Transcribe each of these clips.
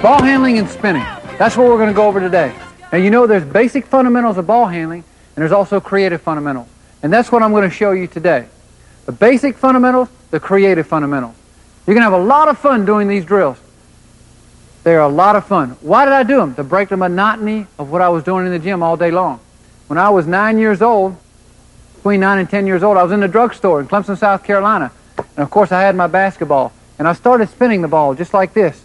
Ball handling and spinning. That's what we're going to go over today. Now, you know there's basic fundamentals of ball handling, and there's also creative fundamentals. And that's what I'm going to show you today. The basic fundamentals, the creative fundamentals. You're going to have a lot of fun doing these drills. They're a lot of fun. Why did I do them? To break the monotony of what I was doing in the gym all day long. When I was 9 years old, between 9 and 10 years old, I was in the drugstore in Clemson, South Carolina. And of course I had my basketball. And I started spinning the ball just like this.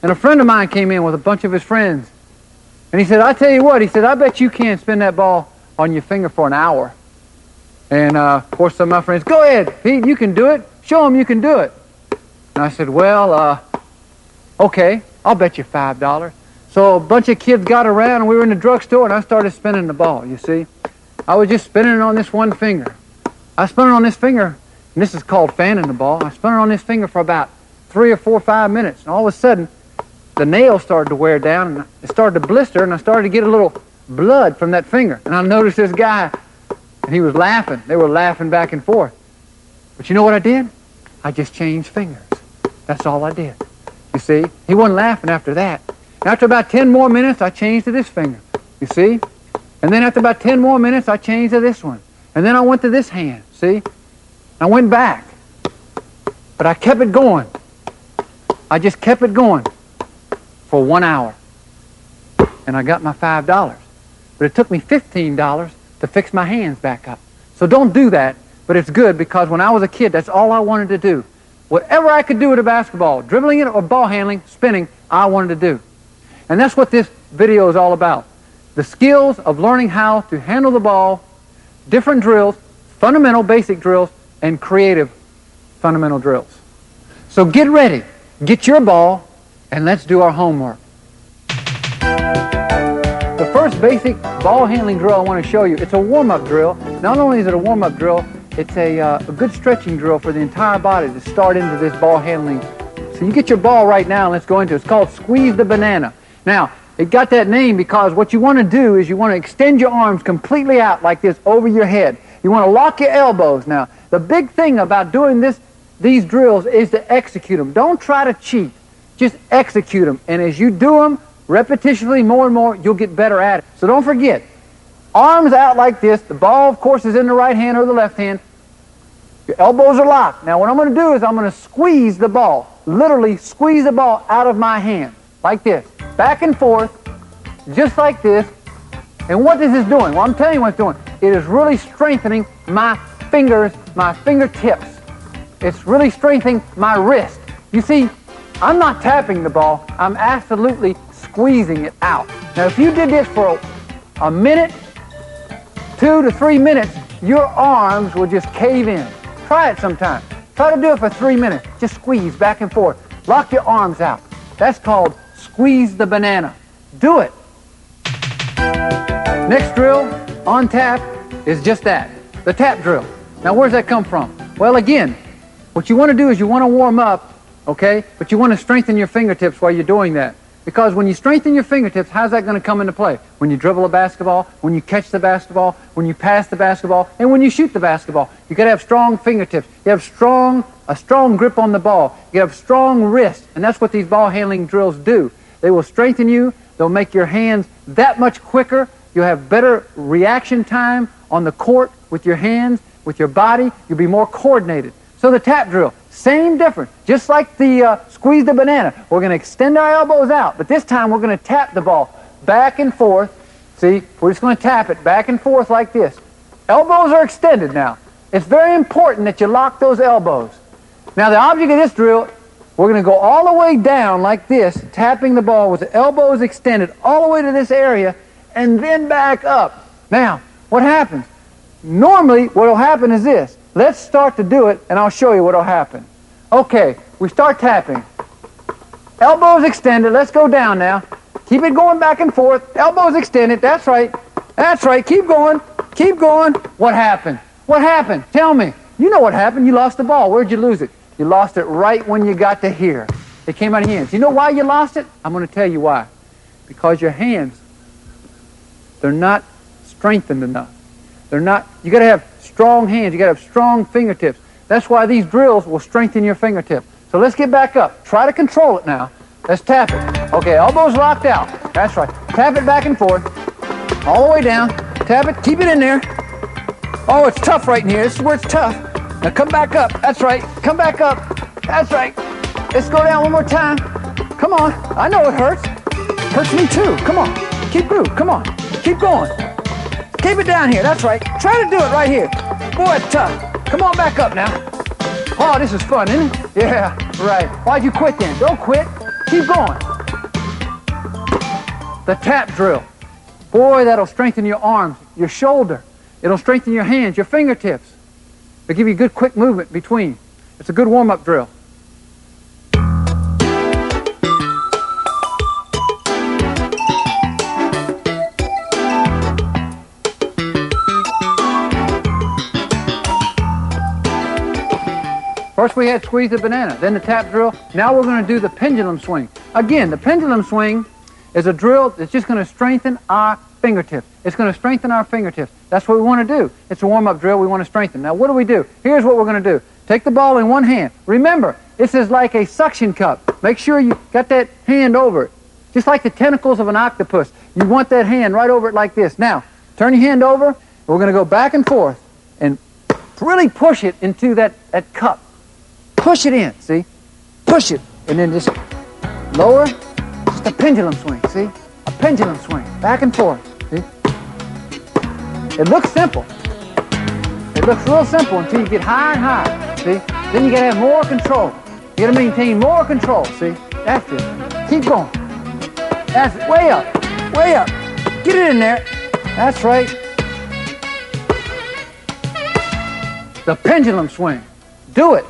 And a friend of mine came in with a bunch of his friends. And he said, I tell you what, he said, I bet you can't spin that ball on your finger for an hour. And of course some of my friends, go ahead, Pete, you can do it. Show them you can do it. And I said, well, okay, I'll bet you $5. So a bunch of kids got around and we were in the drugstore and I started spinning the ball, you see. I was just spinning it on this one finger. I spun it on this finger, and this is called fanning the ball. I spun it on this finger for about 3 or 4 or 5 minutes. And all of a sudden, the nail started to wear down and it started to blister and I started to get a little blood from that finger. And I noticed this guy and he was laughing. They were laughing back and forth. But you know what I did? I just changed fingers. That's all I did. You see? He wasn't laughing after that. And after about 10 more minutes, I changed to this finger. You see? And then after about 10 more minutes, I changed to this one. And then I went to this hand. See? I went back. But I kept it going. I just kept it going for 1 hour. And I got my $5. But it took me $15 to fix my hands back up. So don't do that, but it's good because when I was a kid, that's all I wanted to do. Whatever I could do with a basketball, dribbling it or ball handling, spinning, I wanted to do. And that's what this video is all about. The skills of learning how to handle the ball, different drills, fundamental basic drills, and creative fundamental drills. So get ready, get your ball, and let's do our homework. The first basic ball handling drill I want to show you, it's a warm-up drill. Not only is it a warm-up drill, it's a good stretching drill for the entire body to start into this ball handling. So you get your ball right now and let's go into it. It's called Squeeze the Banana. Now, it got that name because what you want to do is you want to extend your arms completely out like this over your head. You want to lock your elbows. Now, the big thing about doing these drills is to execute them. Don't try to cheat. Just execute them. And as you do them repetitively more and more, you'll get better at it. So don't forget, arms out like this. The ball, of course, is in the right hand or the left hand. Your elbows are locked. Now, what I'm going to do is I'm going to squeeze the ball. Literally squeeze the ball out of my hand. Like this. Back and forth. Just like this. And what this is doing, well, I'm telling you what it's doing. It is really strengthening my fingers, my fingertips. It's really strengthening my wrist. You see, I'm not tapping the ball. I'm absolutely squeezing it out. Now, if you did this for a minute, 2 to 3 minutes, your arms will just cave in. Try it sometime. Try to do it for 3 minutes. Just squeeze back and forth. Lock your arms out. That's called squeeze the banana. Do it. Next drill on tap is just that, the tap drill. Now, where's that come from? Well, again, what you want to do is you want to warm up, okay? But you want to strengthen your fingertips while you're doing that. Because when you strengthen your fingertips, how's that going to come into play? When you dribble a basketball, when you catch the basketball, when you pass the basketball, and when you shoot the basketball. You got to have strong fingertips. You have a strong grip on the ball. You have strong wrists, and that's what these ball handling drills do. They will strengthen you. They'll make your hands that much quicker. You'll have better reaction time on the court with your hands, with your body. You'll be more coordinated. So the tap drill, same difference. Just like the squeeze the banana, we're going to extend our elbows out, but this time we're going to tap the ball back and forth. See, we're just going to tap it back and forth like this. Elbows are extended now. It's very important that you lock those elbows. Now the object of this drill, we're going to go all the way down like this, tapping the ball with the elbows extended all the way to this area, and then back up. Now, what happens? Normally, what will happen is this. Let's start to do it, and I'll show you what will happen. Okay, we start tapping. Elbows extended. Let's go down now. Keep it going back and forth. Elbows extended. That's right. That's right. Keep going. Keep going. What happened? What happened? Tell me. You know what happened. You lost the ball. Where'd you lose it? You lost it right when you got to here. It came out of your hands. You know why you lost it? I'm going to tell you why. Because your hands, they're not strengthened enough. They're not. You got to have strong hands. You got to have strong fingertips. That's why these drills will strengthen your fingertips. So let's get back up. Try to control it now. Let's tap it. Okay, elbows locked out. That's right. Tap it back and forth. All the way down. Tap it. Keep it in there. Oh, it's tough right in here. This is where it's tough. Now come back up. That's right. Come back up. That's right. Let's go down one more time. Come on. I know it hurts. Hurts me too. Come on. Keep through. Come on. Keep going. Keep it down here. That's right. Try to do it right here. Boy, it's tough. Come on back up now. Oh, this is fun, isn't it? Yeah, right. Why'd you quit then? Don't quit. Keep going. The tap drill. Boy, that'll strengthen your arms, your shoulder. It'll strengthen your hands, your fingertips. It'll give you good quick movement between. It's a good warm-up drill. First we had squeeze the banana, then the tap drill. Now we're going to do the pendulum swing. Again, the pendulum swing is a drill that's just going to strengthen our fingertips. It's going to strengthen our fingertips. That's what we want to do. It's a warm-up drill we want to strengthen. Now what do? Here's what we're going to do. Take the ball in one hand. Remember, this is like a suction cup. Make sure you got that hand over it. Just like the tentacles of an octopus. You want that hand right over it like this. Now, turn your hand over. We're going to go back and forth and really push it into that cup. Push it in, see? Push it. And then just lower. Just a pendulum swing, see? A pendulum swing. Back and forth, see? It looks simple. It looks real simple until you get higher and higher, see? Then you got to have more control. You got to maintain more control, see? That's it. Keep going. That's it. Way up. Way up. Get it in there. That's right. The pendulum swing. Do it.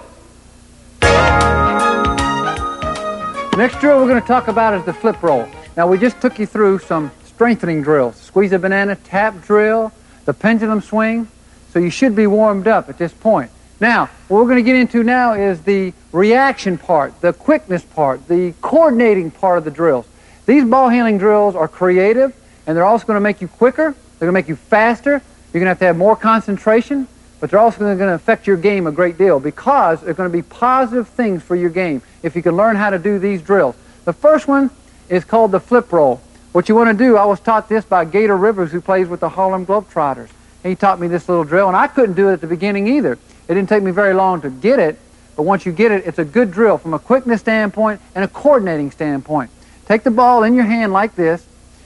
Next drill we're going to talk about is the flip roll. Now we just took you through some strengthening drills. Squeeze a banana, tap drill, the pendulum swing. So you should be warmed up at this point. Now, what we're going to get into now is the reaction part, the quickness part, the coordinating part of the drills. These ball handling drills are creative, and they're also going to make you quicker. They're going to make you faster. You're going to have more concentration. But they're also going to affect your game a great deal because they're going to be positive things for your game if you can learn how to do these drills. The first one is called the flip roll. What you want to do, I was taught this by Gator Rivers, who plays with the Harlem Globetrotters. He taught me this little drill, and I couldn't do it at the beginning either. It didn't take me very long to get it, but once you get it, it's a good drill from a quickness standpoint and a coordinating standpoint. Take the ball in your hand like this,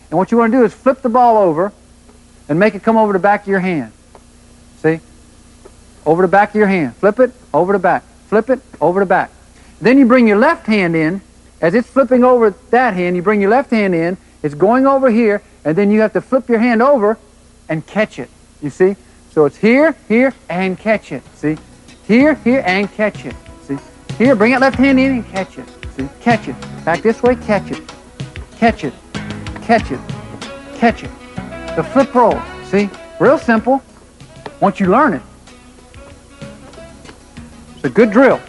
and what you want to do is flip the ball over and make it come over the back of your hand. See? Over the back of your hand. Flip it, over the back. Flip it, over the back. Then you bring your left hand in. As it's flipping over that hand, you bring your left hand in. It's going over here, and then you have to flip your hand over and catch it. You see? So it's here, here, and catch it. See? Here, here, and catch it. See? Here, bring that left hand in and catch it. See? Catch it. Back this way, catch it. Catch it. Catch it. Catch it. The flip roll. See? Real simple once you learn it. It's a good drill.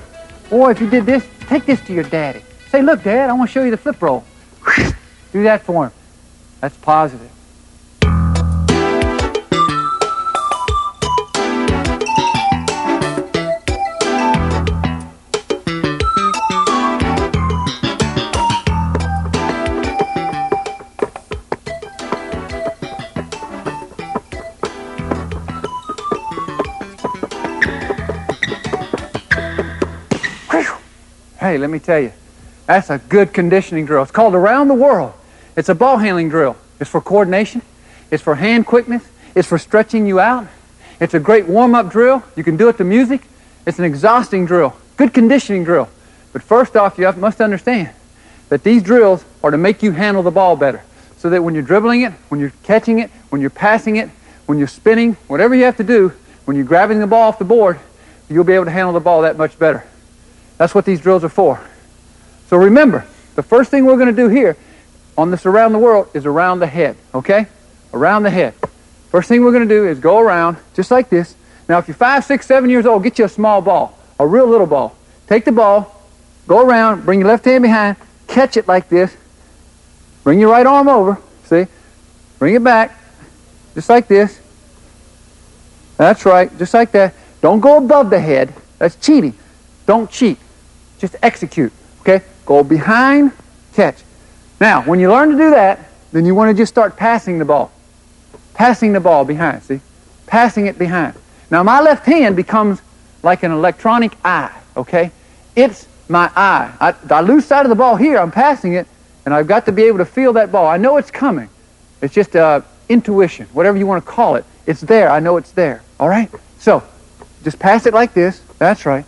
Boy, if you did this, take this to your daddy. Say, look, Dad, I want to show you the flip roll. Do that for him. That's positive. Hey, let me tell you, that's a good conditioning drill. It's called Around the World. It's a ball handling drill. It's for coordination. It's for hand quickness. It's for stretching you out. It's a great warm-up drill. You can do it to music. It's an exhausting drill. Good conditioning drill. But first off, you must understand that these drills are to make you handle the ball better. So that when you're dribbling it, when you're catching it, when you're passing it, when you're spinning, whatever you have to do, when you're grabbing the ball off the board, you'll be able to handle the ball that much better. That's what these drills are for. So remember, the first thing we're going to do here on this Around the World is around the head, okay? Around the head. First thing we're going to do is go around just like this. Now, if you're 5, 6, 7 years old, get you a small ball, a real little ball. Take the ball, go around, bring your left hand behind, catch it like this. Bring your right arm over, see? Bring it back, just like this. That's right, just like that. Don't go above the head. That's cheating. Don't cheat. Just execute, okay? Go behind, catch. Now, when you learn to do that, then you want to just start passing the ball. Passing the ball behind, see? Passing it behind. Now, my left hand becomes like an electronic eye, okay? It's my eye. I lose sight of the ball here. I'm passing it, and I've got to be able to feel that ball. I know it's coming. It's just intuition, whatever you want to call it. It's there. I know it's there, all right? So, just pass it like this. That's right.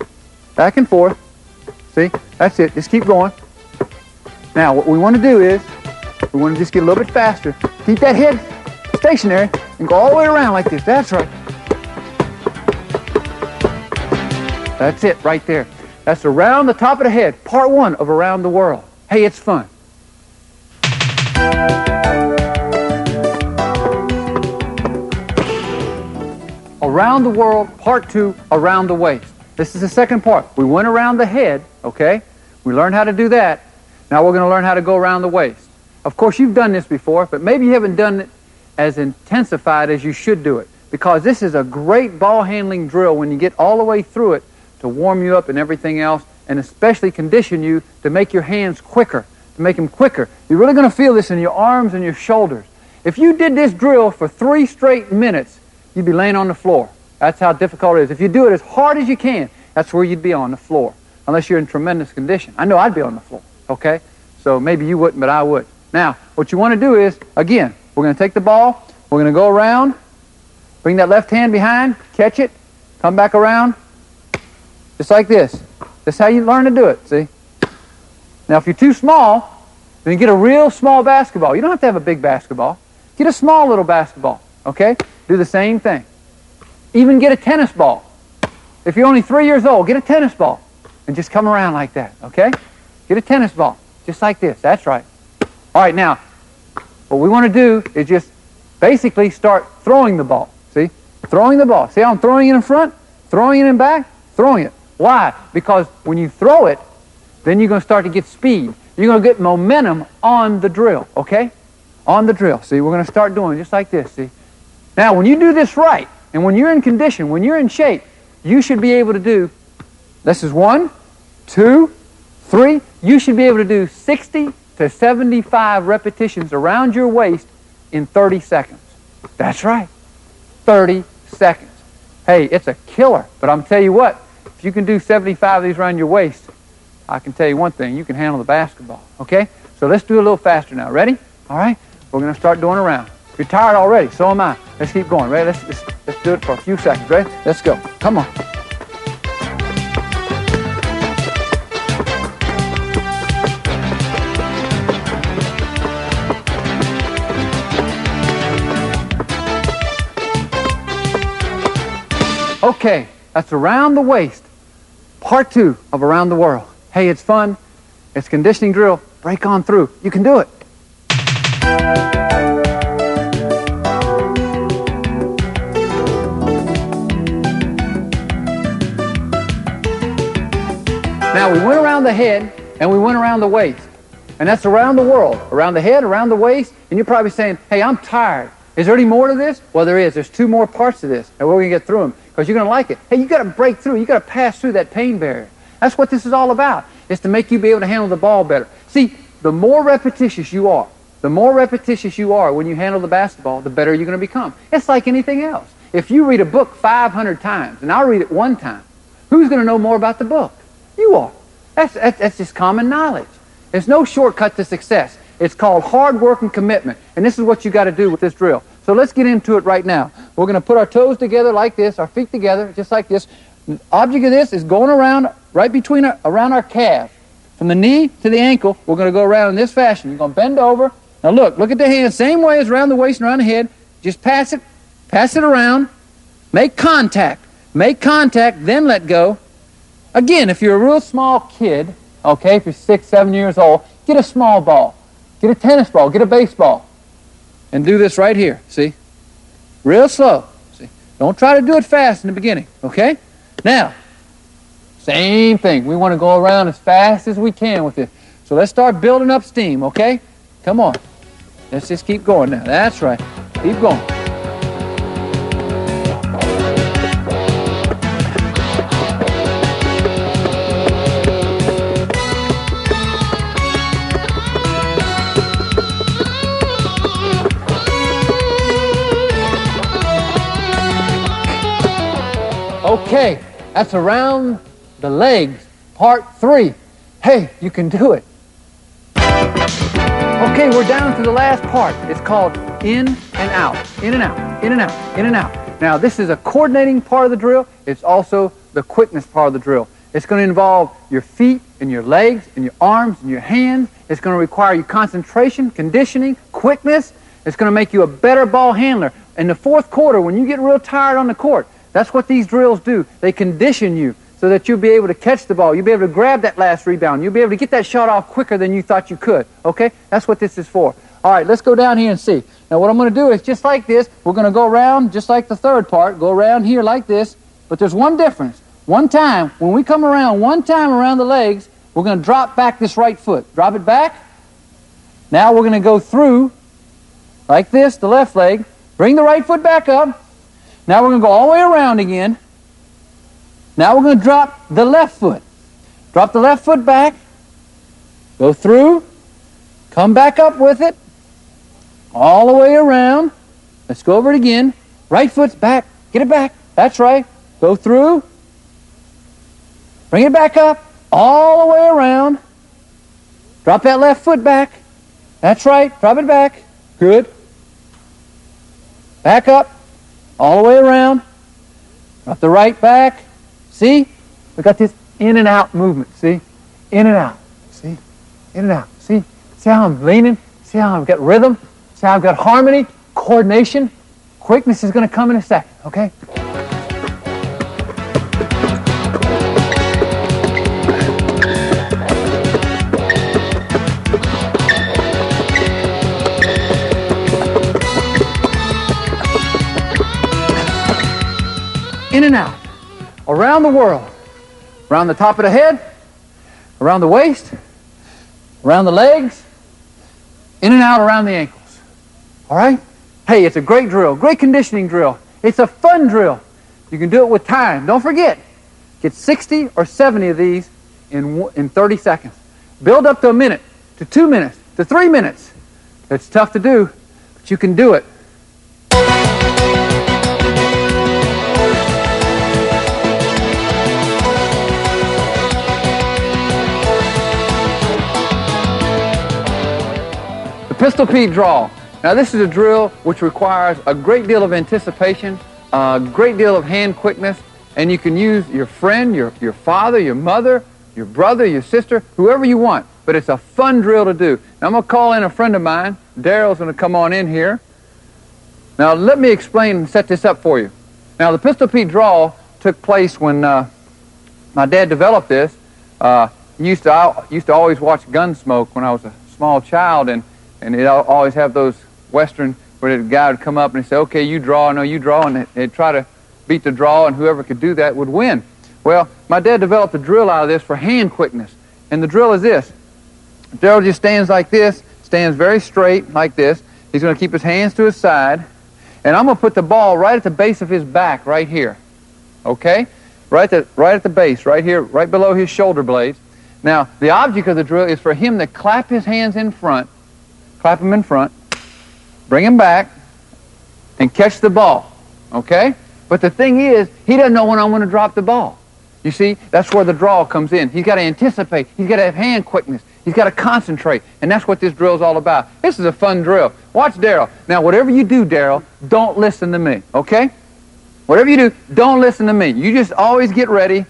Back and forth. See? That's it. Just keep going. Now, what we want to do is, we want to just get a little bit faster. Keep that head stationary and go all the way around like this. That's right. That's it right there. That's around the top of the head. Part 1 of Around the World. Hey, it's fun. Around the World, Part 2, Around the Waist. This is the second part. We went around the head, okay? We learned how to do that. Now we're going to learn how to go around the waist. Of course, you've done this before, but maybe you haven't done it as intensified as you should do it, because this is a great ball handling drill when you get all the way through it to warm you up and everything else, and especially condition you to make your hands quicker, to make them quicker. You're really going to feel this in your arms and your shoulders. If you did this drill for 3 straight minutes, you'd be laying on the floor. That's how difficult it is. If you do it as hard as you can, that's where you'd be, on the floor, unless you're in tremendous condition. I know I'd be on the floor, okay? So maybe you wouldn't, but I would. Now, what you want to do is, again, we're going to take the ball, we're going to go around, bring that left hand behind, catch it, come back around, just like this. That's how you learn to do it, see? Now, if you're too small, then get a real small basketball. You don't have to have a big basketball. Get a small little basketball, okay? Do the same thing. Even get a tennis ball. If you're only 3 years old, get a tennis ball and just come around like that, okay? Get a tennis ball, just like this. That's right. All right, now, what we want to do is just basically start throwing the ball, see? Throwing the ball. See how I'm throwing it in front, throwing it in back, throwing it. Why? Because when you throw it, then you're going to start to get speed. You're going to get momentum on the drill, okay? On the drill. See, we're going to start doing it just like this, see? Now, when you do this right, and when you're in condition, when you're in shape, you should be able to do, this is 1, 2, 3, you should be able to do 60 to 75 repetitions around your waist in 30 seconds. That's right, 30 seconds. Hey, it's a killer, but I'm tell you what, if you can do 75 of these around your waist, I can tell you one thing, you can handle the basketball, okay? So let's do a little faster now. Ready? All right, we're going to start doing around. You're tired already, so am I. Let's keep going, ready? Let's do it for a few seconds, ready? Let's go. Come on. Okay, that's Around the Waist, Part 2 of Around the World. Hey, it's fun. It's conditioning drill. Break on through. You can do it. Now, we went around the head, and we went around the waist. And that's around the world. Around the head, around the waist, and you're probably saying, hey, I'm tired. Is there any more to this? Well, there is. There's 2 more parts to this, and we're going to get through them, because you're going to like it. Hey, you got to break through. You got to pass through that pain barrier. That's what this is all about. It's to make you be able to handle the ball better. See, the more repetitious you are when you handle the basketball, the better you're going to become. It's like anything else. If you read a book 500 times, and I'll read it 1 time, who's going to know more about the book? You are. That's just common knowledge. There's no shortcut to success. It's called hard work and commitment. And this is what you got to do with this drill. So let's get into it right now. We're going to put our toes together like this, our feet together, just like this. The object of this is going around right between around our calf. From the knee to the ankle, we're going to go around in this fashion. You're going to bend over. Now look at the hand. Same way as around the waist and around the head. Just pass it around. Make contact, then let go. Again, if you're a real small kid, okay, if you're 6, 7 years old, get a small ball. Get a tennis ball, get a baseball. And do this right here, see? Real slow, see? Don't try to do it fast in the beginning, okay? Now, same thing. We want to go around as fast as we can with this. So let's start building up steam, okay? Come on. Let's just keep going now. That's right. Keep going. Okay, that's around the legs, part 3. Hey, you can do it. Okay, we're down to the last part. It's called in and out, in and out, in and out, in and out. Now, this is a coordinating part of the drill. It's also the quickness part of the drill. It's going to involve your feet and your legs and your arms and your hands. It's going to require you concentration, conditioning, quickness. It's going to make you a better ball handler. In the fourth quarter, when you get real tired on the court, that's what these drills do. They condition you so that you'll be able to catch the ball. You'll be able to grab that last rebound. You'll be able to get that shot off quicker than you thought you could. Okay? That's what this is for. All right, let's go down here and see. Now, what I'm going to do is just like this. We're going to go around just like the third part. Go around here like this. But there's one difference. One time, when we come around one time around the legs, we're going to drop back this right foot. Drop it back. Now we're going to go through like this, the left leg. Bring the right foot back up. Now we're going to go all the way around again. Now we're going to drop the left foot. Drop the left foot back. Go through. Come back up with it. All the way around. Let's go over it again. Right foot's back. Get it back. That's right. Go through. Bring it back up. All the way around. Drop that left foot back. That's right. Drop it back. Good. Back up. All the way around. Drop the right back. See? We got this in and out movement. See? In and out. See? In and out. See? See how I'm leaning? See how I've got rhythm? See how I've got harmony? Coordination? Quickness is going to come in a second, okay? In and out, around the world, around the top of the head, around the waist, around the legs, in and out around the ankles. All right? Hey, it's a great drill, great conditioning drill. It's a fun drill. You can do it with time. Don't forget, get 60 or 70 of these in 30 seconds. Build up to a minute, to 2 minutes, to 3 minutes. It's tough to do, but you can do it. Pistol Pete draw. Now this is a drill which requires a great deal of anticipation, a great deal of hand quickness, and you can use your friend, your father, your mother, your brother, your sister, whoever you want. But it's a fun drill to do. Now I'm going to call in a friend of mine. Daryl's going to come on in here. Now let me explain and set this up for you. Now the Pistol Pete draw took place when my dad developed this. I used to always watch Gunsmoke when I was a small child, and they'd always have those Western where the guy would come up and he'd say, okay, you draw, no, you draw, and they'd try to beat the draw, and whoever could do that would win. Well, my dad developed a drill out of this for hand quickness, and the drill is this. Daryl just stands like this, stands very straight like this. He's going to keep his hands to his side, and I'm going to put the ball right at the base of his back right here, okay? Right at the base, right here, right below his shoulder blades. Now, the object of the drill is for him to clap his hands in front, clap him in front, bring him back, and catch the ball, okay? But the thing is, he doesn't know when I'm going to drop the ball. You see, that's where the draw comes in. He's got to anticipate. He's got to have hand quickness. He's got to concentrate, and that's what this drill is all about. This is a fun drill. Watch Daryl. Now, whatever you do, Daryl, don't listen to me, okay? Whatever you do, don't listen to me. You just always get ready,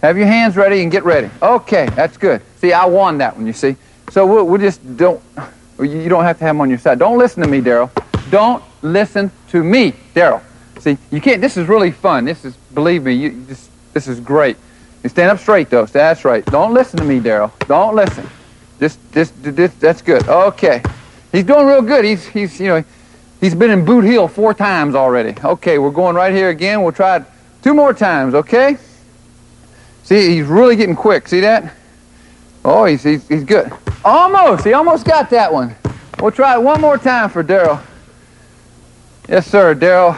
have your hands ready, and get ready. Okay, that's good. See, I won that one, you see. So we'll just don't... You don't have to have them on your side. Don't listen to me, Daryl. Don't listen to me, Daryl. See, you can't. This is really fun. This is, believe me, this is great. You stand up straight, though. That's right. Don't listen to me, Daryl. Don't listen. That's good. Okay. He's doing real good. He's been in Boot Hill 4 times already. Okay, we're going right here again. We'll try it 2 more times, okay? See, he's really getting quick. See that? Oh, he's good. Almost. He almost got that one. We'll try it 1 more time for Daryl. Yes, sir, Daryl.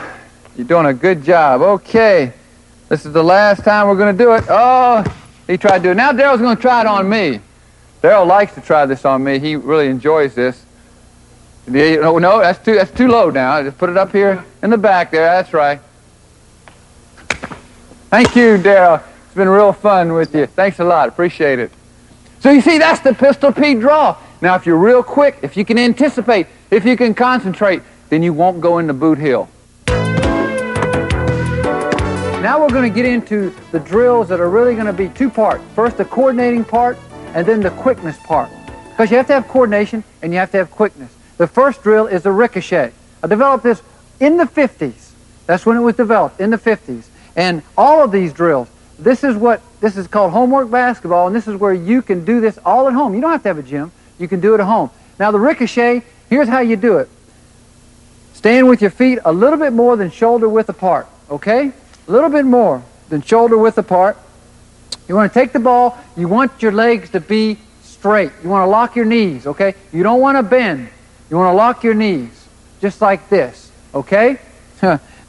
You're doing a good job. Okay. This is the last time we're going to do it. Oh, he tried to do it. Now Daryl's going to try it on me. Daryl likes to try this on me. He really enjoys this. No, that's too low now. Just put it up here in the back there. That's right. Thank you, Daryl. It's been real fun with you. Thanks a lot. Appreciate it. So you see, that's the Pistol Pete draw. Now, if you're real quick, if you can anticipate, if you can concentrate, then you won't go into Boot Hill. Now we're going to get into the drills that are really going to be two parts. First, the coordinating part, and then the quickness part. Because you have to have coordination, and you have to have quickness. The first drill is the ricochet. I developed this in the 50s. That's when it was developed, in the 50s. And all of these drills, this is called homework basketball, and this is where you can do this all at home. You don't have to have a gym. You can do it at home. Now, the ricochet, here's how you do it. Stand with your feet a little bit more than shoulder width apart, okay? A little bit more than shoulder width apart. You want to take the ball. You want your legs to be straight. You want to lock your knees, okay? You don't want to bend. You want to lock your knees, just like this, okay?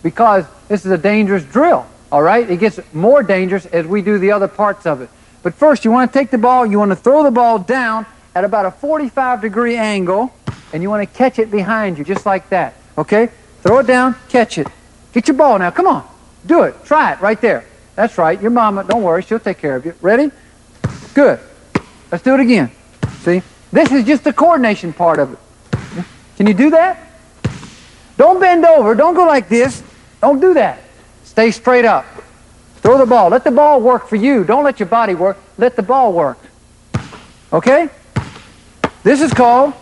Because this is a dangerous drill, all right? It gets more dangerous as we do the other parts of it. But first, you want to take the ball. You want to throw the ball down at about a 45-degree angle, and you want to catch it behind you, just like that, okay? Throw it down, catch it. Get your ball now. Come on. Do it. Try it right there. That's right. Your mama, don't worry. She'll take care of you. Ready? Good. Let's do it again. See? This is just the coordination part of it. Can you do that? Don't bend over. Don't go like this. Don't do that. Stay straight up. Throw the ball. Let the ball work for you. Don't let your body work. Let the ball work. Okay? This is called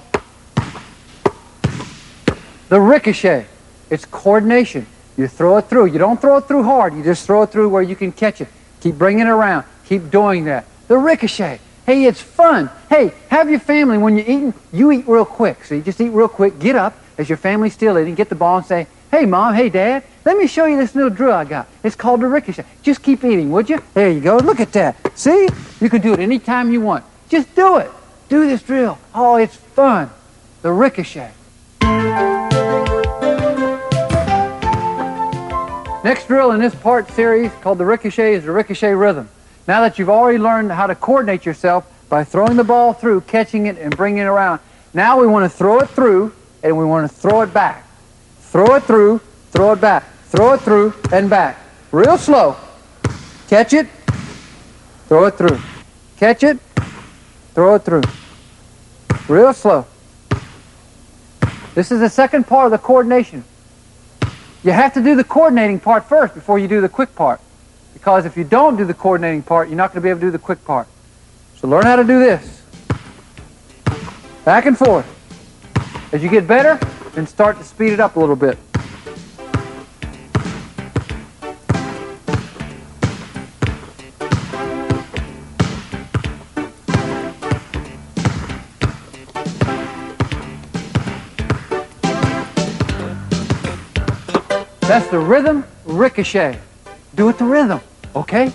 the ricochet. It's coordination. You throw it through. You don't throw it through hard. You just throw it through where you can catch it. Keep bringing it around. Keep doing that. The ricochet. Hey, it's fun. Hey, have your family, when you're eating, you eat real quick. So you just eat real quick. Get up as your family's still eating. Get the ball and say, hey, Mom, hey, Dad, let me show you this little drill I got. It's called the ricochet. Just keep eating, would you? There you go. Look at that. See? You can do it anytime you want. Just do it. Do this drill. Oh, it's fun. The ricochet. Next drill in this part series called the ricochet is the ricochet rhythm. Now that you've already learned how to coordinate yourself by throwing the ball through, catching it, and bringing it around, now we want to throw it through, and we want to throw it back. Throw it through, throw it back. Throw it through and back. Real slow. Catch it, throw it through. Catch it, throw it through. Real slow. This is the second part of the coordination. You have to do the coordinating part first before you do the quick part. Because if you don't do the coordinating part, you're not going to be able to do the quick part. So learn how to do this. Back and forth. As you get better, then start to speed it up a little bit. That's the rhythm ricochet. Do it to rhythm, okay?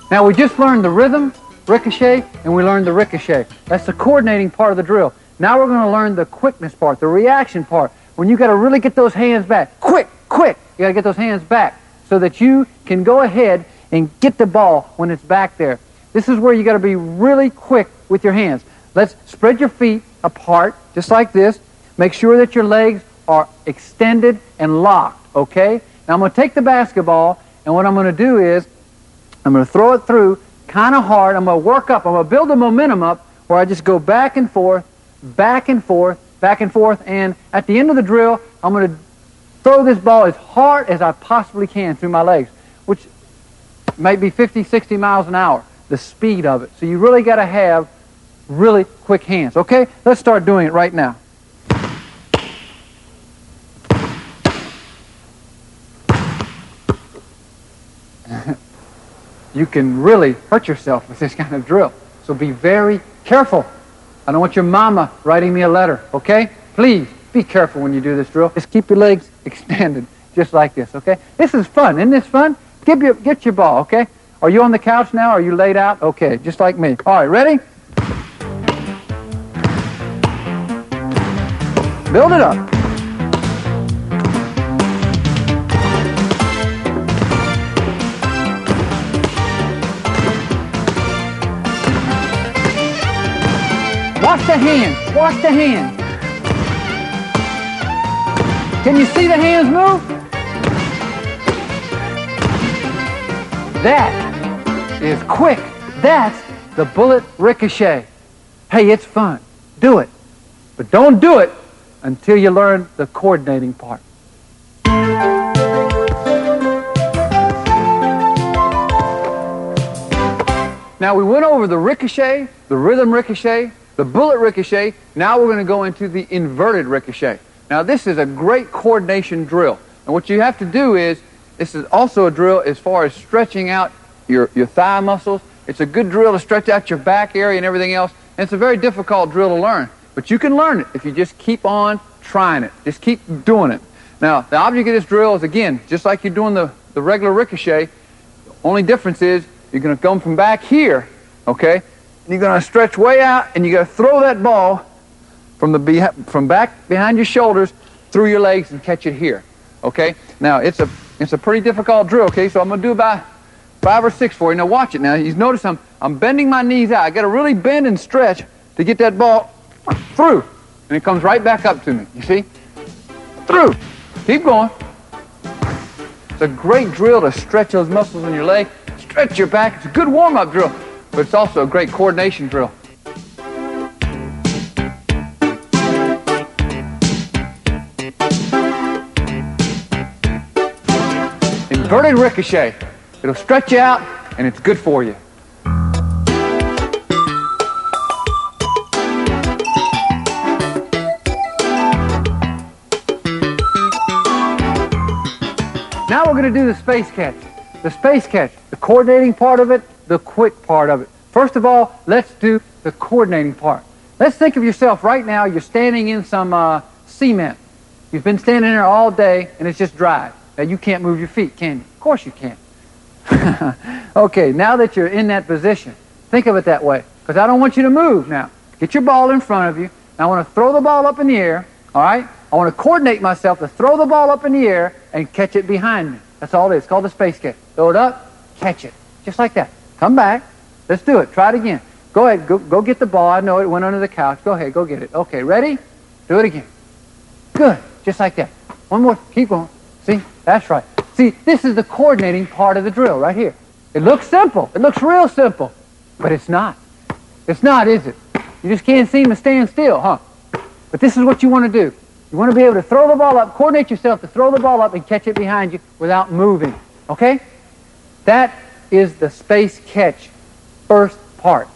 Now we just learned the rhythm, ricochet, and we learned the ricochet. That's the coordinating part of the drill. Now we're going to learn the quickness part, the reaction part, when you got to really get those hands back. Quick, quick! You got to get those hands back so that you can go ahead and get the ball when it's back there. This is where you got to be really quick with your hands. Let's spread your feet apart, just like this. Make sure that your legs are extended and locked, okay? Now I'm going to take the basketball, and what I'm going to do is I'm going to throw it through kind of hard. I'm going to work up. I'm going to build the momentum up where I just go back and forth, back and forth, back and forth, and at the end of the drill, I'm going to throw this ball as hard as I possibly can through my legs, which might be 50, 60 miles an hour, the speed of it. So you really got to have really quick hands, okay? Let's start doing it right now. You can really hurt yourself with this kind of drill, so be very careful. I don't want your mama writing me a letter, okay? Please, be careful when you do this drill. Just keep your legs extended, just like this, okay? This is fun. Isn't this fun? Get your ball, okay? Are you on the couch now? Are you laid out? Okay, just like me. All right, ready? Build it up. the hands. Watch the hands. Can you see the hands move? That is quick. That's the bullet ricochet. Hey, it's fun. Do it. But don't do it until you learn the coordinating part. Now we went over the ricochet, the rhythm ricochet, the bullet ricochet. Now we're going to go into the inverted ricochet. Now this is a great coordination drill. And what you have to do is, this is also a drill as far as stretching out your thigh muscles. It's a good drill to stretch out your back area and everything else. And it's a very difficult drill to learn. But you can learn it if you just keep on trying it. Just keep doing it. Now, the object of this drill is, again, just like you're doing the regular ricochet. The only difference is you're going to come from back here, okay? And you're going to stretch way out, and you're going to throw that ball from back behind your shoulders through your legs and catch it here, okay? Now, it's a pretty difficult drill, okay? So I'm going to do about 5 or 6 for you. Now, watch it. Now, you notice I'm bending my knees out. I got to really bend and stretch to get that ball through, and it comes right back up to me. You see? Through. Keep going. It's a great drill to stretch those muscles in your leg, stretch your back. It's a good warm-up drill, but it's also a great coordination drill. Inverted ricochet. It'll stretch you out, and it's good for you. Now we're going to do the space catch. The space catch, the coordinating part of it, the quick part of it. First of all, let's do the coordinating part. Let's think of yourself right now. You're standing in some cement. You've been standing there all day, and it's just dry. Now, you can't move your feet, can you? Of course you can't. Okay, now that you're in that position, think of it that way, because I don't want you to move now. Get your ball in front of you. Now, I want to throw the ball up in the air, all right? I want to coordinate myself to throw the ball up in the air and catch it behind me. That's all it is. It's called the space catch. Throw it up, catch it. Just like that. Come back. Let's do it. Try it again. Go ahead. Go get the ball. I know it went under the couch. Go ahead. Go get it. Okay, ready? Do it again. Good. Just like that. One more. Keep going. See? That's right. See, this is the coordinating part of the drill right here. It looks simple. It looks real simple. But it's not. It's not, is it? You just can't seem to stand still, huh? But this is what you want to do. You want to be able to throw the ball up, coordinate yourself to throw the ball up and catch it behind you without moving. Okay? That is the space catch first part.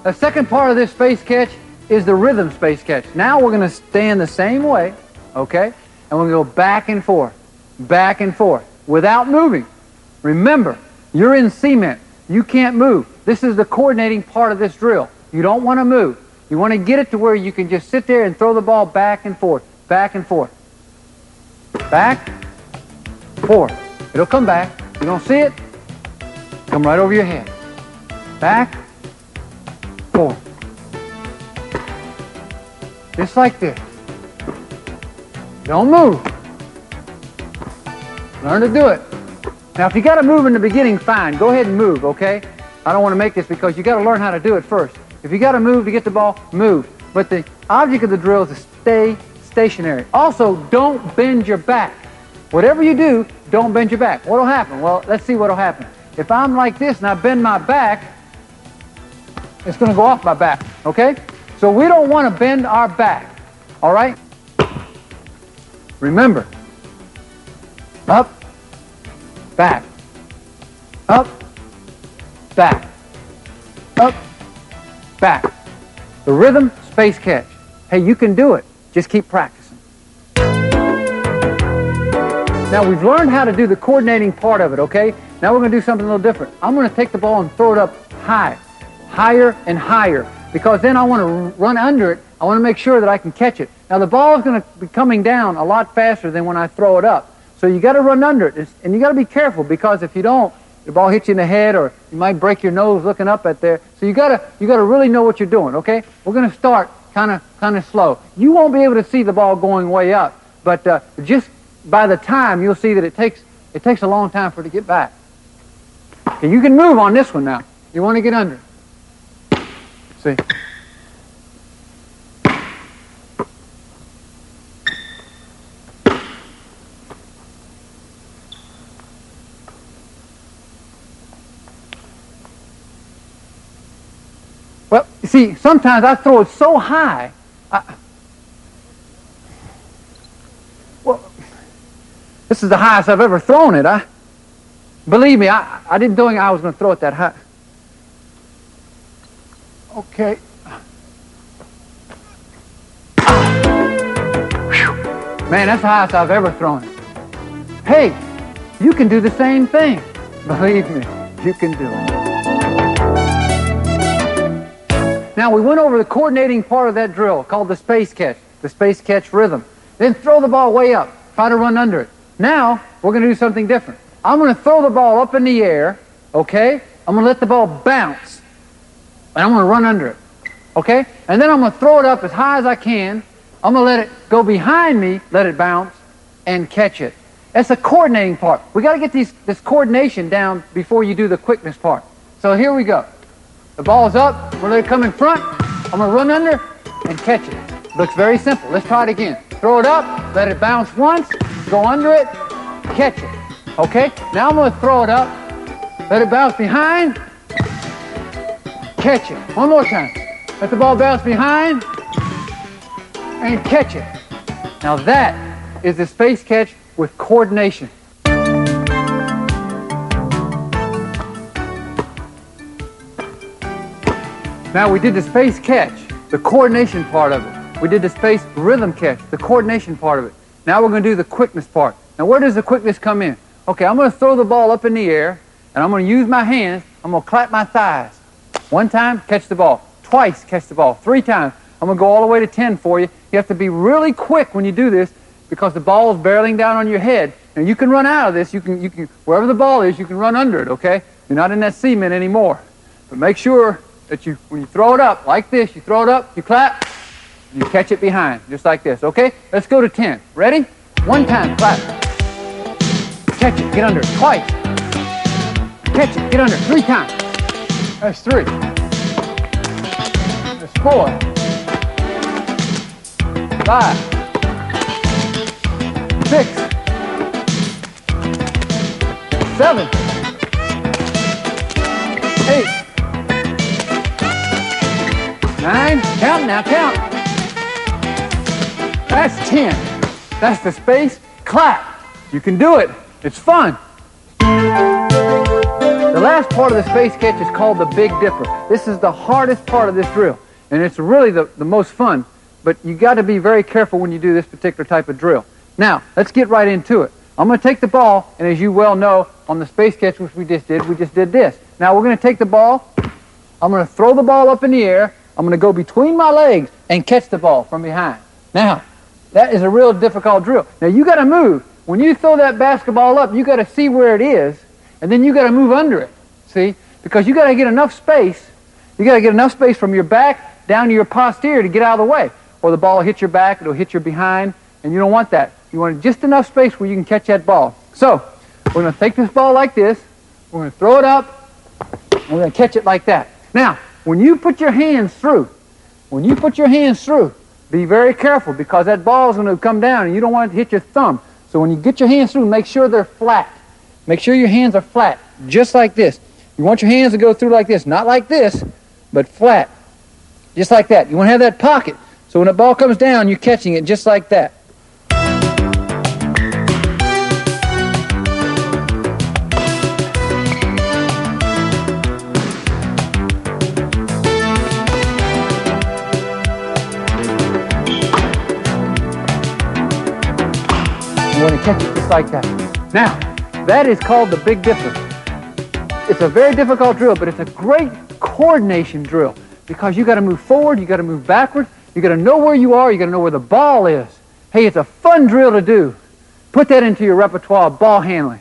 The second part of this space catch is the rhythm space catch. Now we're going to stand the same way, okay? And we're going to go back and forth, without moving. Remember, you're in cement. You can't move. This is the coordinating part of this drill. You don't want to move. You want to get it to where you can just sit there and throw the ball back and forth, back and forth. Back, forth. It'll come back. You don't see it? Come right over your head. Back, forth. Just like this. Don't move. Learn to do it. Now, if you got to move in the beginning, fine. Go ahead and move, okay? I don't want to make this because you got to learn how to do it first. If you got to move to get the ball, move. But the object of the drill is to stay stationary. Also, don't bend your back. Whatever you do, don't bend your back. What will happen? Well, let's see what will happen. If I'm like this and I bend my back, it's going to go off my back, okay? So we don't want to bend our back, all right? Remember, up, back, up, back, up, back. The rhythm, space catch. Hey, you can do it. Just keep practicing. Now, we've learned how to do the coordinating part of it, okay? Now we're going to do something a little different. I'm going to take the ball and throw it up high, higher and higher, because then I want to run under it. I want to make sure that I can catch it. Now, the ball is going to be coming down a lot faster than when I throw it up. So you got to run under it, and you got to be careful, because if you don't, the ball hits you in the head, or you might break your nose looking up at there. So you got to really know what you're doing, okay? We're going to start kind of slow. You won't be able to see the ball going way up, but just by the time you'll see that it takes a long time for it to get back. Okay, you can move on this one now. You want to get under. See? Well, you see, sometimes I throw it so high. Well, this is the highest I've ever thrown it. Believe me, I didn't think I was going to throw it that high. Okay. Man, that's the highest I've ever thrown it. Hey, you can do the same thing. Believe me, you can do it. Now, we went over the coordinating part of that drill called the space catch rhythm. Then throw the ball way up. Try to run under it. Now, we're going to do something different. I'm going to throw the ball up in the air, okay? I'm going to let the ball bounce, and I'm going to run under it, okay? And then I'm going to throw it up as high as I can. I'm going to let it go behind me, let it bounce, and catch it. That's the coordinating part. We got to get this coordination down before you do the quickness part. So here we go. The ball's up. We're going to let it come in front. I'm going to run under and catch it. Looks very simple. Let's try it again. Throw it up. Let it bounce once. Go under it. Catch it. Okay? Now I'm going to throw it up. Let it bounce behind. Catch it. One more time. Let the ball bounce behind and catch it. Now that is the space catch with coordination. Now we did the space catch, the coordination part of it. We did the space rhythm catch, the coordination part of it. Now we're going to do the quickness part. Now where does the quickness come in? Okay, I'm going to throw the ball up in the air, and I'm going to use my hands. I'm going to clap my thighs. One time, catch the ball. Twice, catch the ball. 3 times. I'm going to go all the way to 10 for you. You have to be really quick when you do this because the ball is barreling down on your head. And you can run out of this. You can, wherever the ball is, you can run under it, okay? You're not in that cement anymore. But make sure that when you throw it up like this, you throw it up, you clap, you catch it behind, just like this, okay? Let's go to 10. Ready? 1 time, clap. Catch it, get under it. Twice. Catch it, get under it. 3 times. That's 3. That's 4. 5. 6. 7. 8. 9. Count now, count. That's 10. That's the space clap. You can do it. It's fun. The last part of the space catch is called the Big Dipper. This is the hardest part of this drill, and it's really the most fun, but you got to be very careful when you do this particular type of drill. Now, let's get right into it. I'm going to take the ball, and as you well know, on the space catch, which we just did this. Now, we're going to take the ball. I'm going to throw the ball up in the air. I'm going to go between my legs and catch the ball from behind. Now, that is a real difficult drill. Now, you got to move. When you throw that basketball up, you got to see where it is, and then you got to move under it. See? Because you got to get enough space. You got to get enough space from your back down to your posterior to get out of the way. Or the ball will hit your back, it'll hit your behind, and you don't want that. You want just enough space where you can catch that ball. So, we're going to take this ball like this. We're going to throw it up, and we're going to catch it like that. Now, when you put your hands through, be very careful because that ball is going to come down and you don't want it to hit your thumb. So when you get your hands through, make sure they're flat. Make sure your hands are flat, just like this. You want your hands to go through like this, not like this, but flat, just like that. You want to have that pocket, so when the ball comes down, you're catching it just like that. You want to catch it just like that. Now, that is called the Big Dipper. It's a very difficult drill, but it's a great coordination drill because you got to move forward, you got to move backward, you got to know where you are, you got to know where the ball is. Hey, it's a fun drill to do. Put that into your repertoire of ball handling.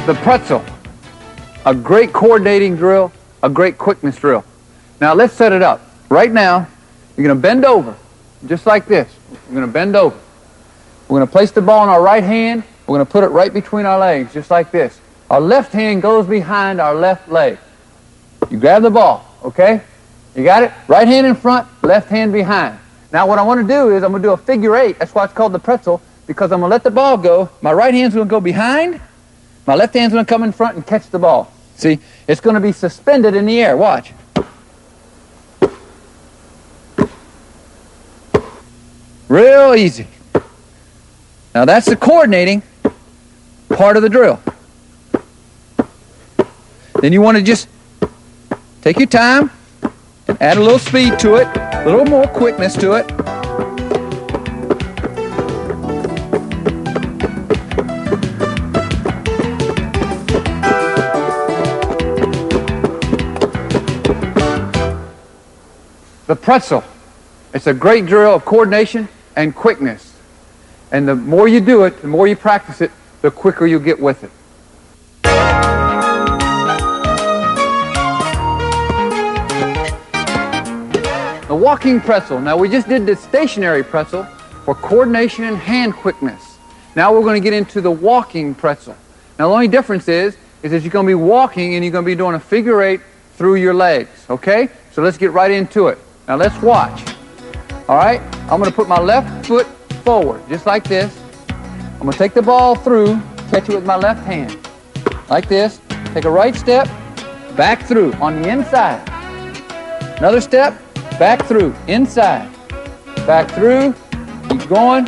The pretzel, a great coordinating drill, a great quickness drill. Now let's set it up. Right now, you're going to bend over, just like this. We're going to bend over. We're going to place the ball in our right hand. We're going to put it right between our legs, just like this. Our left hand goes behind our left leg. You grab the ball, okay? You got it? Right hand in front, left hand behind. Now what I want to do is I'm going to do a figure 8. That's why it's called the pretzel, because I'm going to let the ball go. My right hand's going to go behind. My left hand's going to come in front and catch the ball. See? It's going to be suspended in the air. Watch. Real easy. Now that's the coordinating part of the drill. Then you want to just take your time and add a little speed to it, a little more quickness to it. The pretzel. It's a great drill of coordination and quickness. And the more you do it, the more you practice it, the quicker you get with it. The walking pretzel. Now we just did the stationary pretzel for coordination and hand quickness. Now we're going to get into the walking pretzel. Now the only difference is that you're going to be walking and you're going to be doing a figure 8 through your legs. Okay? So let's get right into it. Now let's watch. All right? I'm going to put my left foot forward, just like this. I'm going to take the ball through, catch it with my left hand. Like this. Take a right step, back through on the inside. Another step, back through, inside. Back through, keep going.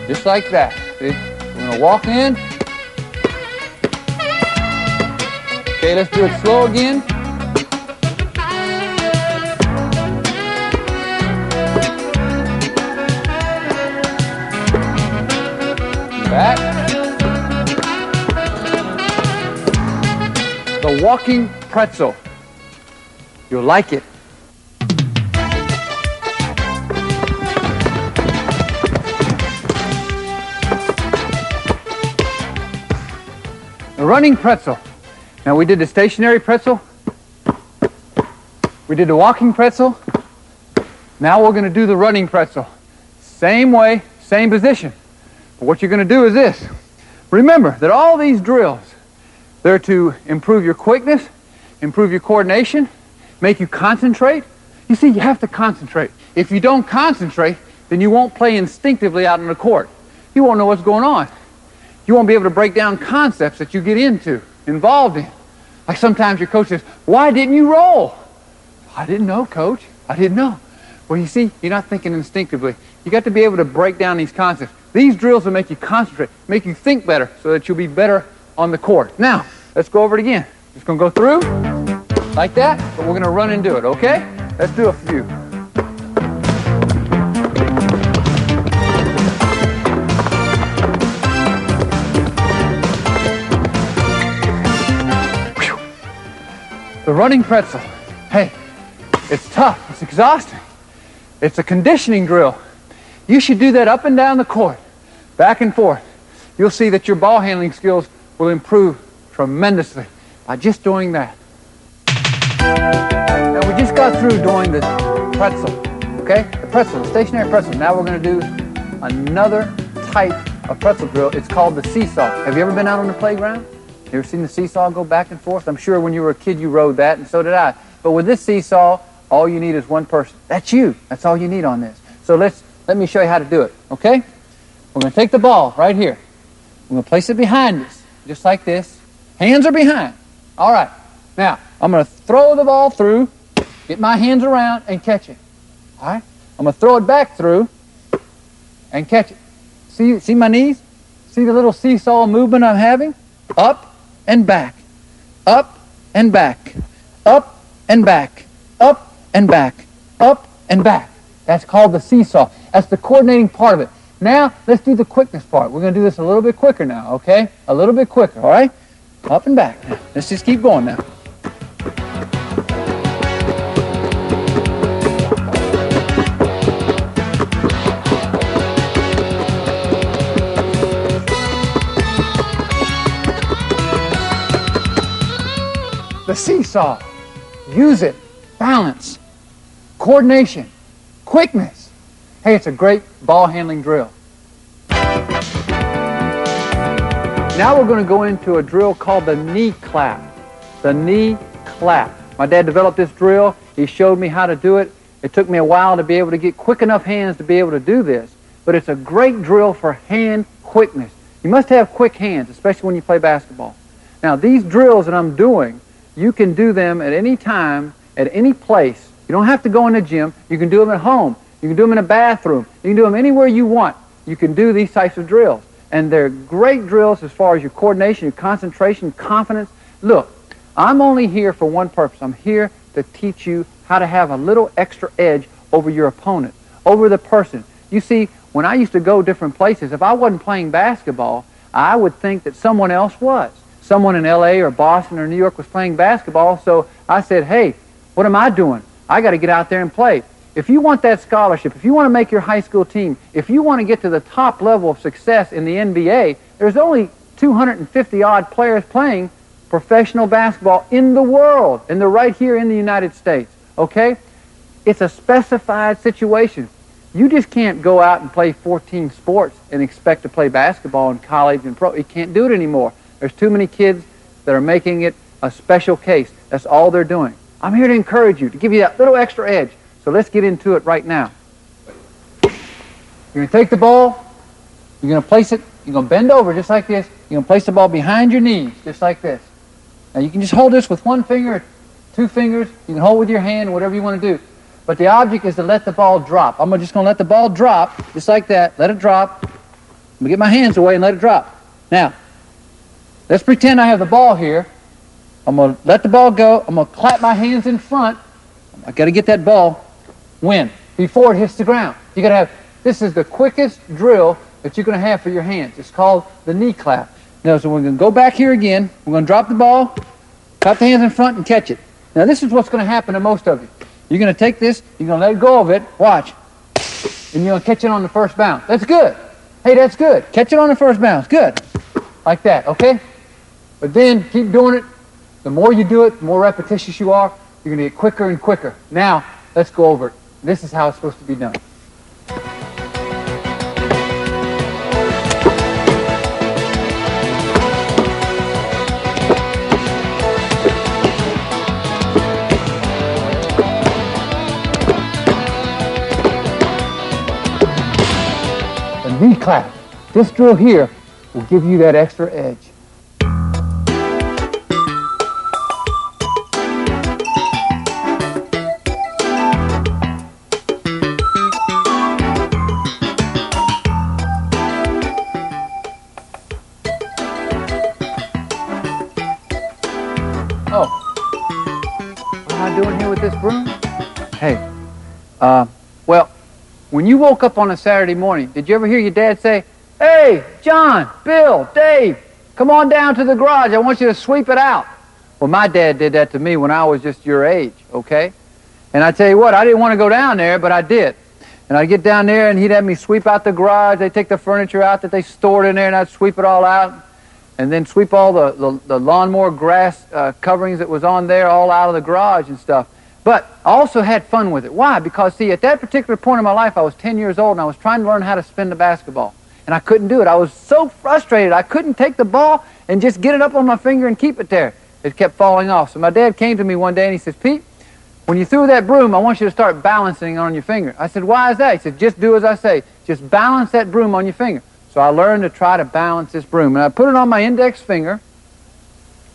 Just like that. See? We're going to walk in. Okay, let's do it slow again. Back. The walking pretzel. You'll like it. The running pretzel. Now we did the stationary pretzel. We did the walking pretzel. Now we're going to do the running pretzel. Same way, same position. But what you're going to do is this. Remember that all these drills, they're to improve your quickness, improve your coordination, make you concentrate. You see, you have to concentrate. If you don't concentrate, then you won't play instinctively out on the court. You won't know what's going on. You won't be able to break down concepts that you get involved in. Like sometimes your coach says, "Why didn't you roll?" "I didn't know, coach. I didn't know." Well, you see, you're not thinking instinctively. You got to be able to break down these concepts. These drills will make you concentrate, make you think better, so that you'll be better on the court. Now, let's go over it again. Just going to go through like that, but we're going to run and do it, okay? Let's do a few. The running pretzel. Hey, it's tough. It's exhausting. It's a conditioning drill. You should do that up and down the court, back and forth. You'll see that your ball handling skills will improve tremendously by just doing that. Now we just got through doing the pretzel, okay? The pretzel, the stationary pretzel. Now we're going to do another type of pretzel drill. It's called the seesaw. Have you ever been out on the playground? You ever seen the seesaw go back and forth? I'm sure when you were a kid you rode that, and so did I. But with this seesaw, all you need is one person. That's you. That's all you need on this. So let me show you how to do it, okay? We're going to take the ball right here. We're going to place it behind us, just like this. Hands are behind. All right. Now, I'm going to throw the ball through, get my hands around, and catch it. All right? I'm going to throw it back through and catch it. See my knees? See the little seesaw movement I'm having? Up and back. Up and back. Up and back. Up and back. Up and back. That's called the seesaw. That's the coordinating part of it. Now, let's do the quickness part. We're going to do this a little bit quicker now, okay? A little bit quicker, all right? Up and back. Now, let's just keep going now. the seesaw. Use it. Balance. Coordination. Quickness. Hey, it's a great ball handling drill. Now we're going to go into a drill called the knee clap. The knee clap. My dad developed this drill. He showed me how to do it. It took me a while to be able to get quick enough hands to be able to do this. But it's a great drill for hand quickness. You must have quick hands, especially when you play basketball. Now, these drills that I'm doing, you can do them at any time, at any place. You don't have to go in the gym. You can do them at home. You can do them in a bathroom. You can do them anywhere you want. You can do these types of drills. And they're great drills as far as your coordination, your concentration, confidence. Look, I'm only here for one purpose. I'm here to teach you how to have a little extra edge over your opponent, over the person. You see, when I used to go different places, if I wasn't playing basketball, I would think that someone else was. Someone in L.A. or Boston or New York was playing basketball, so I said, hey, what am I doing? I got to get out there and play. If you want that scholarship, if you want to make your high school team, if you want to get to the top level of success in the NBA, there's only 250-odd players playing professional basketball in the world, and they're right here in the United States, okay? It's a specified situation. You just can't go out and play 14 sports and expect to play basketball in college and pro. You can't do it anymore. There's too many kids that are making it a special case. That's all they're doing. I'm here to encourage you, to give you that little extra edge. So let's get into it right now. You're going to take the ball, you're going to place it, you're going to bend over just like this, you're going to place the ball behind your knees just like this. Now you can just hold this with one finger or two fingers, you can hold with your hand, whatever you want to do. But the object is to let the ball drop. I'm just going to let the ball drop just like that, let it drop. I'm going to get my hands away and let it drop. Now, let's pretend I have the ball here. I'm going to let the ball go, I'm going to clap my hands in front. I've got to get that ball before it hits the ground. You got to have, this is the quickest drill that you're going to have for your hands. It's called the knee clap. Now, so we're going to go back here again. We're going to drop the ball, clap the hands in front, and catch it. Now, this is what's going to happen to most of you. You're going to take this, you're going to let go of it, watch, and you're going to catch it on the first bounce. That's good. Hey, that's good. Catch it on the first bounce. Good. Like that, okay? But then keep doing it. The more you do it, the more repetitious you are, you're going to get quicker and quicker. Now, let's go over it. This is how it's supposed to be done. The knee clap. This drill here will give you that extra edge. Oh, what am I doing here with this broom? Hey, well, when you woke up on a Saturday morning, did you ever hear your dad say, hey, John, Bill, Dave, come on down to the garage. I want you to sweep it out. Well, my dad did that to me when I was just your age, okay? And I tell you what, I didn't want to go down there, but I did. And I'd get down there, and he'd have me sweep out the garage. They'd take the furniture out that they stored in there, and I'd sweep it all out. And then sweep all the lawnmower grass coverings that was on there all out of the garage and stuff. But I also had fun with it. Why? Because, see, at that particular point in my life, I was 10 years old, and I was trying to learn how to spin the basketball. And I couldn't do it. I was so frustrated. I couldn't take the ball and just get it up on my finger and keep it there. It kept falling off. So my dad came to me one day, and he says, Pete, when you threw that broom, I want you to start balancing on your finger. I said, why is that? He said, just do as I say. Just balance that broom on your finger. So I learned to try to balance this broom. And I put it on my index finger,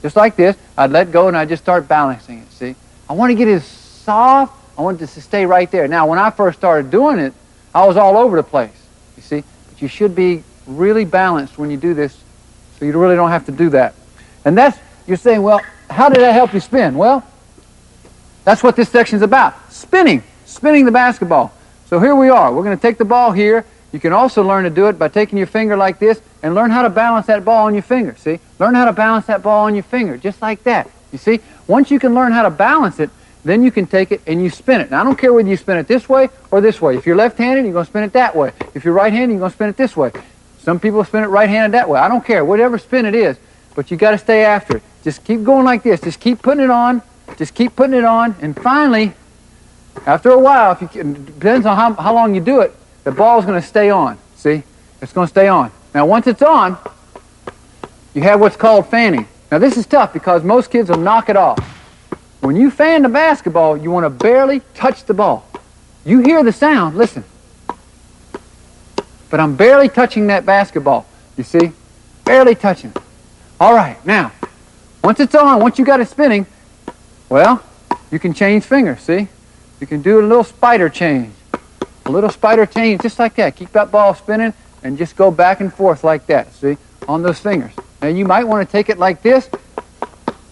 just like this. I'd let go, and I'd just start balancing it, see? I want to get it soft. I want it to stay right there. Now, when I first started doing it, I was all over the place, you see? But you should be really balanced when you do this, so you really don't have to do that. And that's, you're saying, well, how did that help you spin? Well, that's what this section's about. Spinning the basketball. So here we are. We're going to take the ball here. You can also learn to do it by taking your finger like this and learn how to balance that ball on your finger, see? Learn how to balance that ball on your finger, just like that, you see? Once you can learn how to balance it, then you can take it and you spin it. Now, I don't care whether you spin it this way or this way. If you're left-handed, you're going to spin it that way. If you're right-handed, you're going to spin it this way. Some people spin it right-handed that way. I don't care, whatever spin it is, but you got to stay after it. Just keep going like this. Just keep putting it on. Just keep putting it on. And finally, after a while, if you can, depends on how long you do it, the ball's going to stay on. See? It's going to stay on. Now, once it's on, you have what's called fanning. Now, this is tough because most kids will knock it off. When you fan the basketball, you want to barely touch the ball. You hear the sound. Listen. But I'm barely touching that basketball. You see? Barely touching it. All right. Now, once it's on, once you got it spinning, well, you can change fingers. See? You can do a little spider change. A little spider change just like that. Keep that ball spinning and just go back and forth like that. See? On those fingers. Now, you might want to take it like this,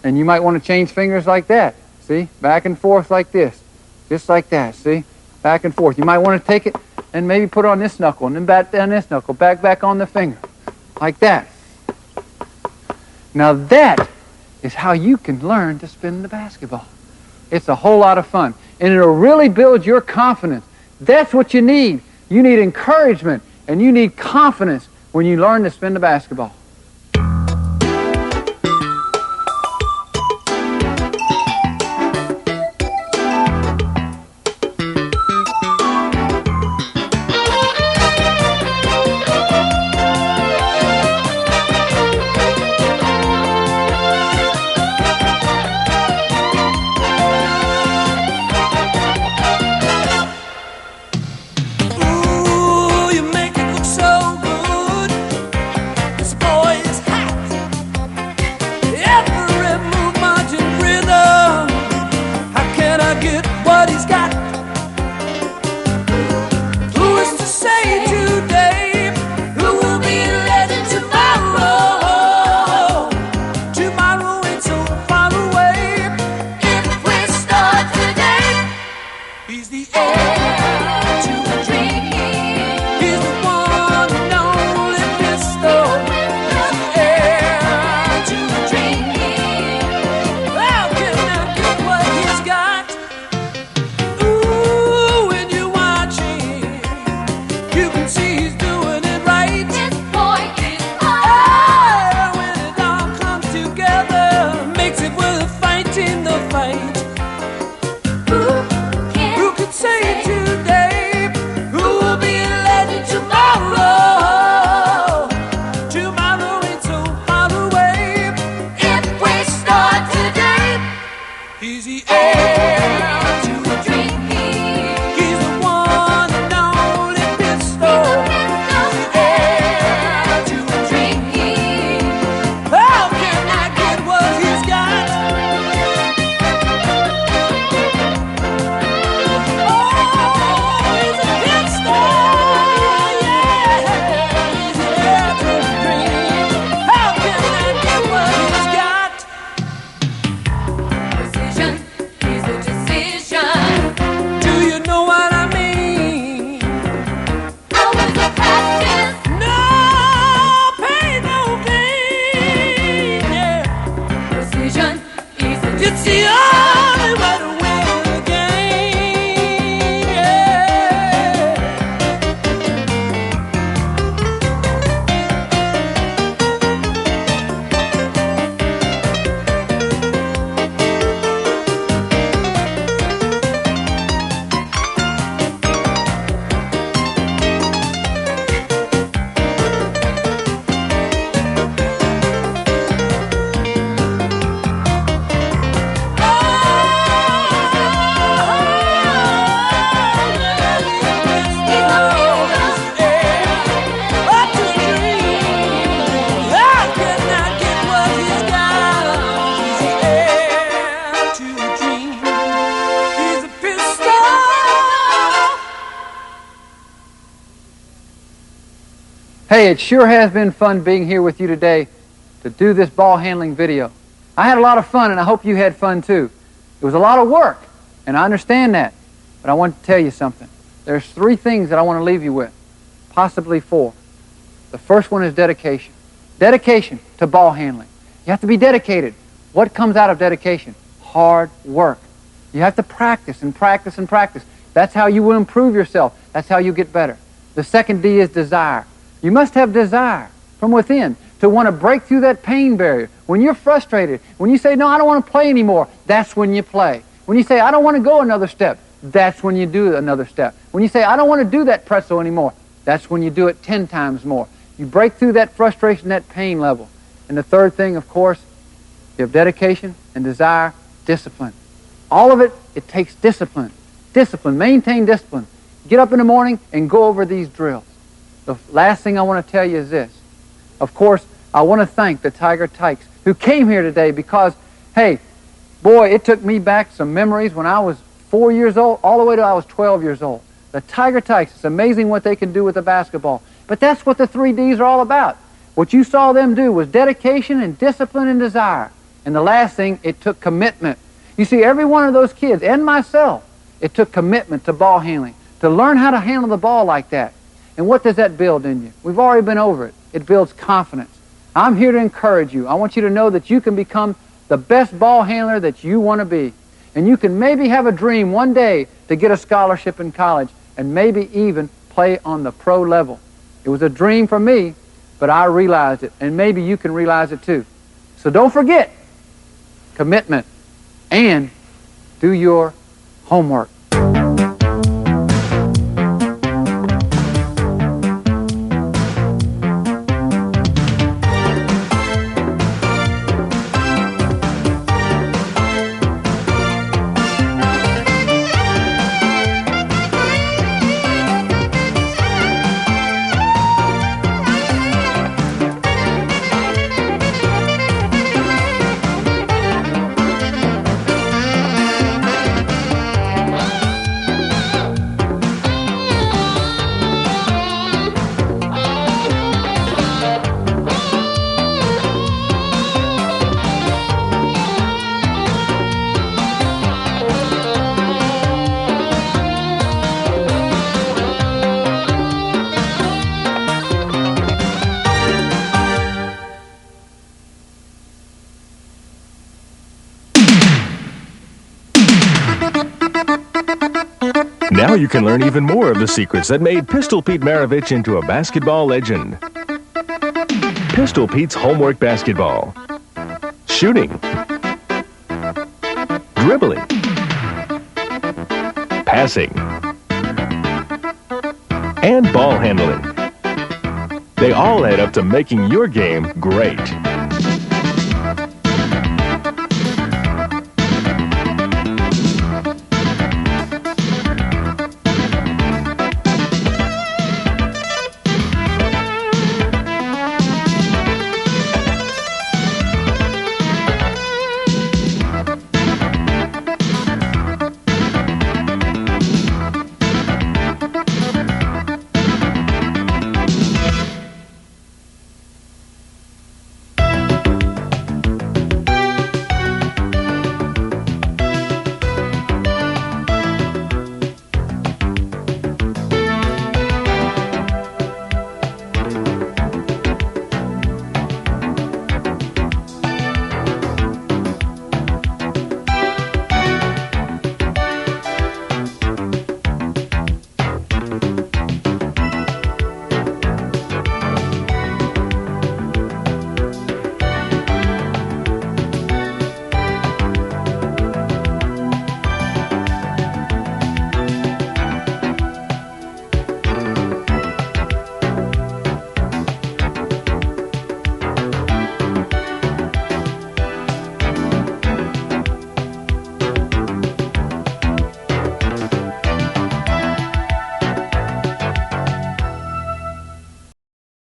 and you might want to change fingers like that. See? Back and forth like this. Just like that. See? Back and forth. You might want to take it and maybe put it on this knuckle, and then back down this knuckle, back on the finger. Like that. Now that is how you can learn to spin the basketball. It's a whole lot of fun. And it'll really build your confidence. That's what you need. You need encouragement, and you need confidence when you learn to spin the basketball. Hey, it sure has been fun being here with you today to do this ball handling video. I had a lot of fun, and I hope you had fun too. It was a lot of work, and I understand that. But I want to tell you something. There's 3 things that I want to leave you with, possibly 4. The first one is dedication. Dedication to ball handling. You have to be dedicated. What comes out of dedication? Hard work. You have to practice and practice and practice. That's how you will improve yourself. That's how you get better. The second D is desire. You must have desire from within. to want to break through that pain barrier. When you're frustrated, when you say, no, I don't want to play anymore, that's when you play. When you say, I don't want to go another step, that's when you do another step. When you say, I don't want to do that pretzel anymore, that's when you do it 10 times more. You break through that frustration, that pain level. And the third thing, of course, you have dedication and desire, discipline. All of it, it takes discipline. Discipline, maintain discipline. Get up in the morning and go over these drills. The last thing I want to tell you is this. Of course, I want to thank the Tiger Tykes who came here today because, hey, boy, it took me back some memories when I was 4 years old all the way to I was 12 years old. The Tiger Tykes, it's amazing what they can do with a basketball. But that's what the 3 Ds are all about. What you saw them do was dedication and discipline and desire. And the last thing, it took commitment. You see, every one of those kids, and myself, it took commitment to ball handling, to learn how to handle the ball like that. And what does that build in you? We've already been over it. It builds confidence. I'm here to encourage you. I want you to know that you can become the best ball handler that you want to be. And you can maybe have a dream one day to get a scholarship in college and maybe even play on the pro level. It was a dream for me, but I realized it, and maybe you can realize it too. So don't forget commitment and do your homework. Now you can learn even more of the secrets that made Pistol Pete Maravich into a basketball legend. Pistol Pete's Homework Basketball. Shooting. Dribbling. Passing. And ball handling. They all add up to making your game great.